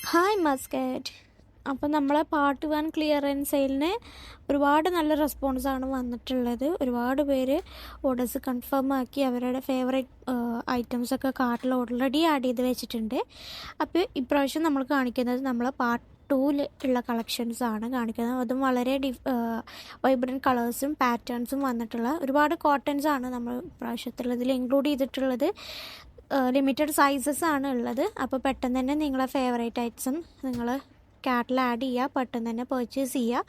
Hi Muscat. അപ്പോൾ നമ്മളെ part 1 clearance സെയിലിന് ഒരുപാട് നല്ല റെസ്പോൺസാണ് വന്നിട്ടുള്ളത്. ഒരുപാട് പേര് ഓർഡേഴ്സ് കൺഫേം ആക്കി അവരുടെ ഫേവറേറ്റ് ഐറ്റംസൊക്കെ കാർട്ടിൽ ഓൾറെഡി ആഡ് ചെയ്ത് വെച്ചിട്ടുണ്ട്. അപ്പോൾ ഇപ്രാവശ്യം നമ്മൾ കാണിക്കുന്നത് നമ്മളെ പാർട്ട് 2 ഉള്ള കളക്ഷൻസാണ് കാണിക്കുന്നത്. അതും വളരെ വൈബ്രൻറ്റ് കളേഴ്സും പാറ്റേൺസും വന്നിട്ടുള്ള ഒരുപാട് കോട്ടൺസാണ് നമ്മൾ ഇപ്രാവശ്യത്തുള്ളതിൽ ഇൻക്ലൂഡ് ചെയ്തിട്ടുള്ളത്. ലിമിറ്റഡ് സൈസസ് ആണ് ഉള്ളത്. അപ്പോൾ പെട്ടെന്ന് തന്നെ നിങ്ങളെ ഫേവറേറ്റ് ഐറ്റംസും നിങ്ങൾ കാർട്ടിൽ ആഡ് ചെയ്യുക, പെട്ടെന്ന് തന്നെ പർച്ചേസ് ചെയ്യുക.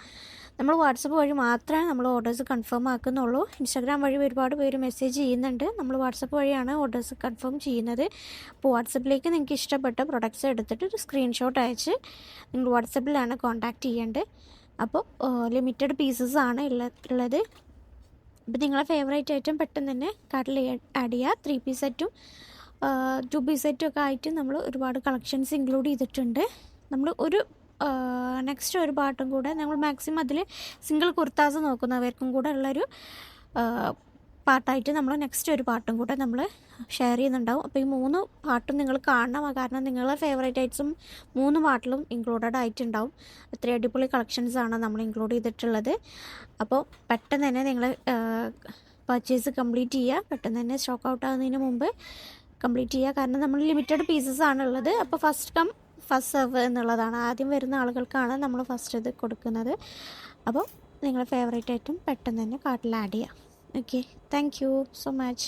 നമ്മൾ വാട്സപ്പ് വഴി മാത്രമേ നമ്മൾ ഓർഡേഴ്സ് കൺഫേം ആക്കുന്നുള്ളൂ. ഇൻസ്റ്റാഗ്രാം വഴി ഒരുപാട് പേര് മെസ്സേജ് ചെയ്യുന്നുണ്ട്. നമ്മൾ വാട്സപ്പ് വഴിയാണ് ഓർഡേഴ്സ് കൺഫേം ചെയ്യുന്നത്. അപ്പോൾ വാട്സപ്പിലേക്ക് നിങ്ങൾക്ക് ഇഷ്ടപ്പെട്ട പ്രൊഡക്ട്സ് എടുത്തിട്ട് ഒരു സ്ക്രീൻഷോട്ട് അയച്ച് നിങ്ങൾ വാട്സപ്പിലാണ് കോൺടാക്റ്റ് ചെയ്യേണ്ടത്. അപ്പോൾ ലിമിറ്റഡ് പീസസ് ആണ് ഉള്ളത്. അപ്പോൾ നിങ്ങളെ ഫേവറേറ്റ് ഐറ്റം പെട്ടെന്ന് തന്നെ കാർട്ടിൽ ആഡ് ചെയ്യുക. 3 പീസ് സെറ്റും 2 പീസ് സെറ്റും ഒക്കെ ആയിട്ട് നമ്മൾ ഒരുപാട് കളക്ഷൻസ് ഇൻക്ലൂഡ് ചെയ്തിട്ടുണ്ട്. നമ്മൾ നെക്സ്റ്റ് ഒരു പാർട്ടും കൂടെ നമ്മൾ മാക്സിമം അതിൽ സിംഗിൾ കുർത്താസ് നോക്കുന്നവർക്കും കൂടെ ഉള്ളൊരു പാർട്ടായിട്ട് നമ്മൾ നെക്സ്റ്റ് ഒരു പാർട്ടും കൂടെ നമ്മൾ ഷെയർ ചെയ്യുന്നുണ്ടാവും. അപ്പോൾ ഈ 3 പാർട്ടും നിങ്ങൾ കാണണം. കാരണം നിങ്ങളെ ഫേവറേറ്റ് ഐറ്റംസും 3 പാർട്ടിലും ഇൻക്ലൂഡഡ് ആയിട്ടുണ്ടാവും. അത്രയും അടിപൊളി കളക്ഷൻസാണ് നമ്മൾ ഇൻക്ലൂഡ് ചെയ്തിട്ടുള്ളത്. അപ്പോൾ പെട്ടെന്ന് തന്നെ നിങ്ങൾ പർച്ചേസ് കംപ്ലീറ്റ് ചെയ്യുക. പെട്ടെന്ന് തന്നെ സ്റ്റോക്ക് ഔട്ട് ആകുന്നതിന് മുമ്പ് കംപ്ലീറ്റ് ചെയ്യുക. കാരണം നമ്മൾ ലിമിറ്റഡ് പീസസ് ആണുള്ളത്. അപ്പോൾ ഫസ്റ്റ് കം ഫസ്റ്റ് സെർവ് എന്നുള്ളതാണ്. ആദ്യം വരുന്ന ആളുകൾക്കാണ് നമ്മൾ ഫസ്റ്റ് ഇത് കൊടുക്കുന്നത്. അപ്പോൾ നിങ്ങളുടെ ഫേവറേറ്റ് ഐറ്റം പെട്ടെന്ന് തന്നെ കാർട്ടിൽ ആഡ് ചെയ്യുക. Okay, thank you so much.